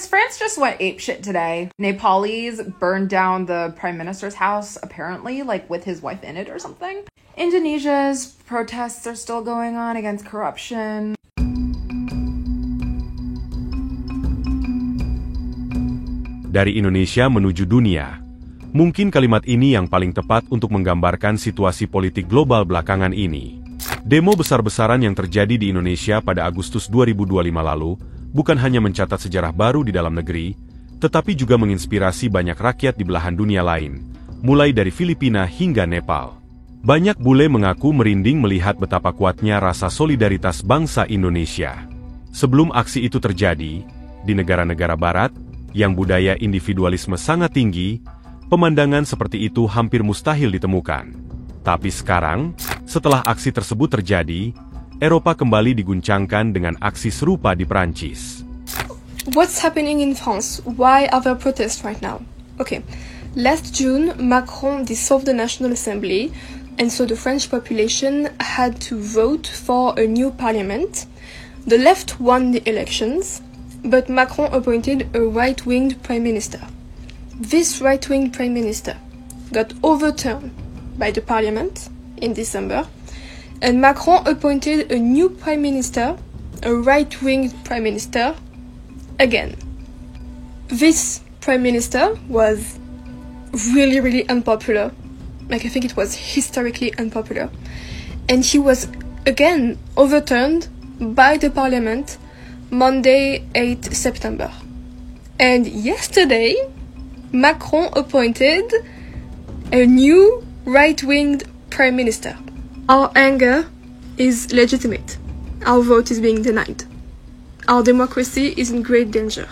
France just went apeshit today. Nepalese burned down the prime minister's house, apparently, like with his wife in it or something. Indonesia's protests are still going on against corruption. Dari Indonesia menuju dunia. Mungkin kalimat ini yang paling tepat untuk menggambarkan situasi politik global belakangan ini. Demo besar-besaran yang terjadi di Indonesia pada Agustus 2025 lalu bukan hanya mencatat sejarah baru di dalam negeri, tetapi juga menginspirasi banyak rakyat di belahan dunia lain, mulai dari Filipina hingga Nepal. Banyak bule mengaku merinding melihat betapa kuatnya rasa solidaritas bangsa Indonesia. Sebelum aksi itu terjadi, di negara-negara barat, yang budaya individualisme sangat tinggi, pemandangan seperti itu hampir mustahil ditemukan. Tapi sekarang, setelah aksi tersebut terjadi, Eropa kembali diguncangkan dengan aksi serupa di Prancis. What's happening in France? Why are there protests right now? Okay, last June, Macron dissolved the National Assembly, and so the French population had to vote for a new parliament. The left won the elections, but Macron appointed a right-winged prime minister. This right-winged prime minister got overturned by the parliament in December, and Macron appointed a new prime minister, a right-winged prime minister, again. This prime minister was really, really unpopular. Like, I think it was historically unpopular. And he was again overturned by the parliament Monday, 8 September. And yesterday, Macron appointed a new right-winged prime minister. Our anger is legitimate. Our vote is being denied. Our democracy is in great danger.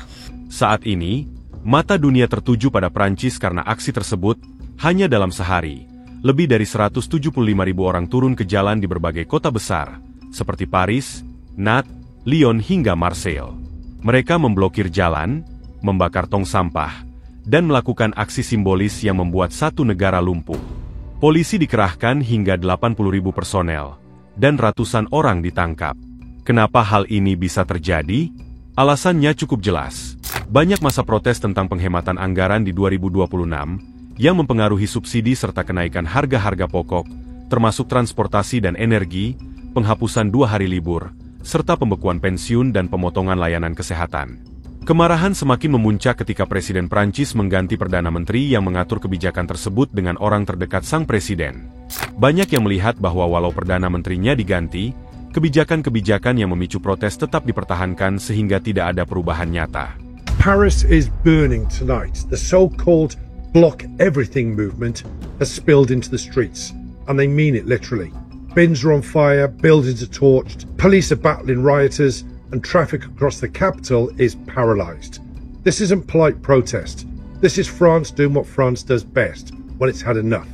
Saat ini, mata dunia tertuju pada Prancis karena aksi tersebut. Hanya dalam sehari, lebih dari 175.000 orang turun ke jalan di berbagai kota besar, seperti Paris, Nantes, Lyon hingga Marseille. Mereka memblokir jalan, membakar tong sampah, dan melakukan aksi simbolis yang membuat satu negara lumpuh. Polisi dikerahkan hingga 80.000 personel, dan ratusan orang ditangkap. Kenapa hal ini bisa terjadi? Alasannya cukup jelas. Banyak masa protes tentang penghematan anggaran di 2026, yang mempengaruhi subsidi serta kenaikan harga-harga pokok, termasuk transportasi dan energi, penghapusan 2 hari libur, serta pembekuan pensiun dan pemotongan layanan kesehatan. Kemarahan semakin memuncak ketika Presiden Prancis mengganti Perdana Menteri yang mengatur kebijakan tersebut dengan orang terdekat sang presiden. Banyak yang melihat bahwa walau Perdana Menterinya diganti, kebijakan-kebijakan yang memicu protes tetap dipertahankan sehingga tidak ada perubahan nyata. Paris is burning tonight. The so-called Block Everything movement has spilled into the streets, and they mean it literally. Bins are on fire, buildings are torched, police are battling rioters, and traffic across the capital is paralysed. This isn't polite protest. This is France doing what France does best when it's had enough,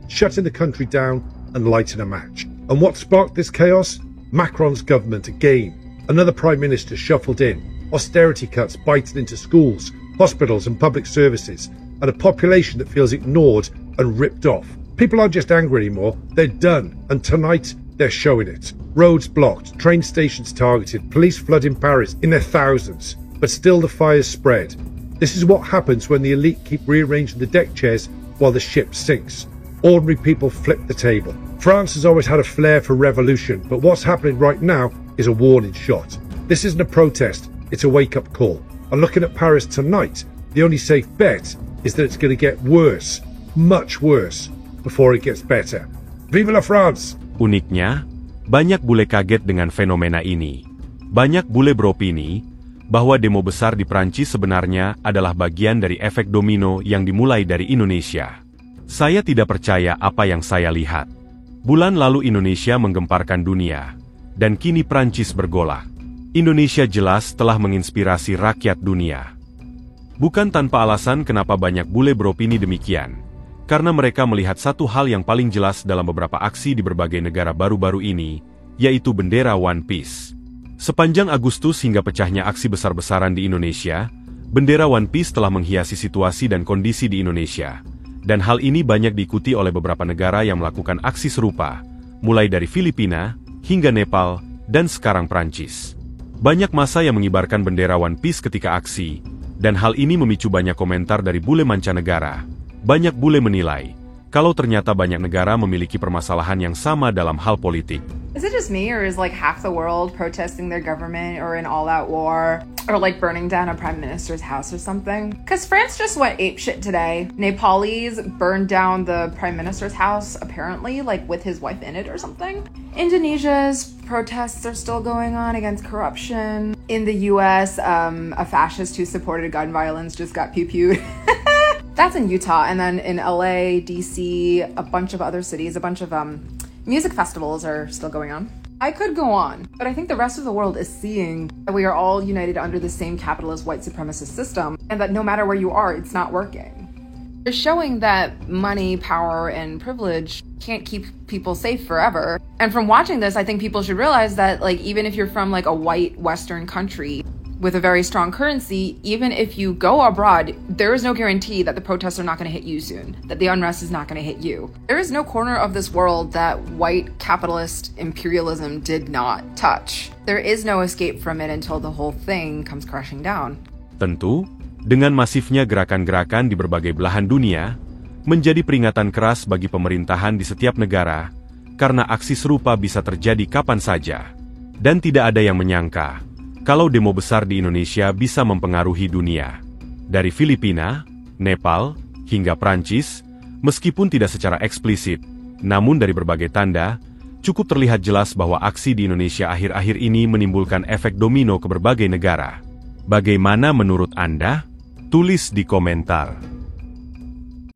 shutting the country down and lighting a match. And what sparked this chaos? Macron's government again. Another prime minister shuffled in, austerity cuts biting into schools, hospitals and public services, and a population that feels ignored and ripped off. People aren't just angry anymore, they're done, and tonight they're showing it. Roads blocked, train stations targeted, police flooding Paris in their thousands, but still the fires spread. This is what happens when the elite keep rearranging the deck chairs while the ship sinks. Ordinary people flip the table. France has always had a flair for revolution, but what's happening right now is a warning shot. This isn't a protest, it's a wake-up call. And looking at Paris tonight, the only safe bet is that it's going to get worse, much worse, before it gets better. Vive la France! Uniknya, banyak bule kaget dengan fenomena ini. Banyak bule beropini bahwa demo besar di Prancis sebenarnya adalah bagian dari efek domino yang dimulai dari Indonesia. Saya tidak percaya apa yang saya lihat. Bulan lalu Indonesia menggemparkan dunia, dan kini Prancis bergolak. Indonesia jelas telah menginspirasi rakyat dunia. Bukan tanpa alasan kenapa banyak bule beropini demikian, karena mereka melihat satu hal yang paling jelas dalam beberapa aksi di berbagai negara baru-baru ini, yaitu bendera One Piece. Sepanjang Agustus hingga pecahnya aksi besar-besaran di Indonesia, bendera One Piece telah menghiasi situasi dan kondisi di Indonesia, dan hal ini banyak diikuti oleh beberapa negara yang melakukan aksi serupa, mulai dari Filipina, hingga Nepal, dan sekarang Prancis. Banyak massa yang mengibarkan bendera One Piece ketika aksi, Dan hal ini memicu banyak komentar dari bule mancanegara. Banyak bule menilai, kalau ternyata banyak negara memiliki permasalahan yang sama dalam hal politik. Is it just me, or is like half the world protesting their government or in all-out war, or like burning down a prime minister's house or something? Because France just went apeshit today. Nepalese burned down the prime minister's house, apparently, like with his wife in it or something. Indonesia's protests are still going on against corruption. In the US, a fascist who supported gun violence just got pew-pewed. That's in Utah. And then in LA, DC, a bunch of other cities, a bunch of music festivals are still going on. I could go on, but I think the rest of the world is seeing that we are all united under the same capitalist white supremacist system, and that no matter where you are, it's not working. They're showing that money, power, and privilege can't keep people safe forever. And from watching this, I think people should realize that, like, even if you're from like a white Western country with a very strong currency, even if you go abroad, there is no guarantee that the protests are not going to hit you soon, that the unrest is not going to hit you. There is no corner of this world that white capitalist imperialism did not touch. There is no escape from it until the whole thing comes crashing down. Tentu, dengan masifnya gerakan-gerakan di berbagai belahan dunia, menjadi peringatan keras bagi pemerintahan di setiap negara, karena aksi serupa bisa terjadi kapan saja. Dan tidak ada yang menyangka, kalau demo besar di Indonesia bisa mempengaruhi dunia. Dari Filipina, Nepal, hingga Prancis, meskipun tidak secara eksplisit, namun dari berbagai tanda, cukup terlihat jelas bahwa aksi di Indonesia akhir-akhir ini menimbulkan efek domino ke berbagai negara. Bagaimana menurut Anda? Tulis di komentar.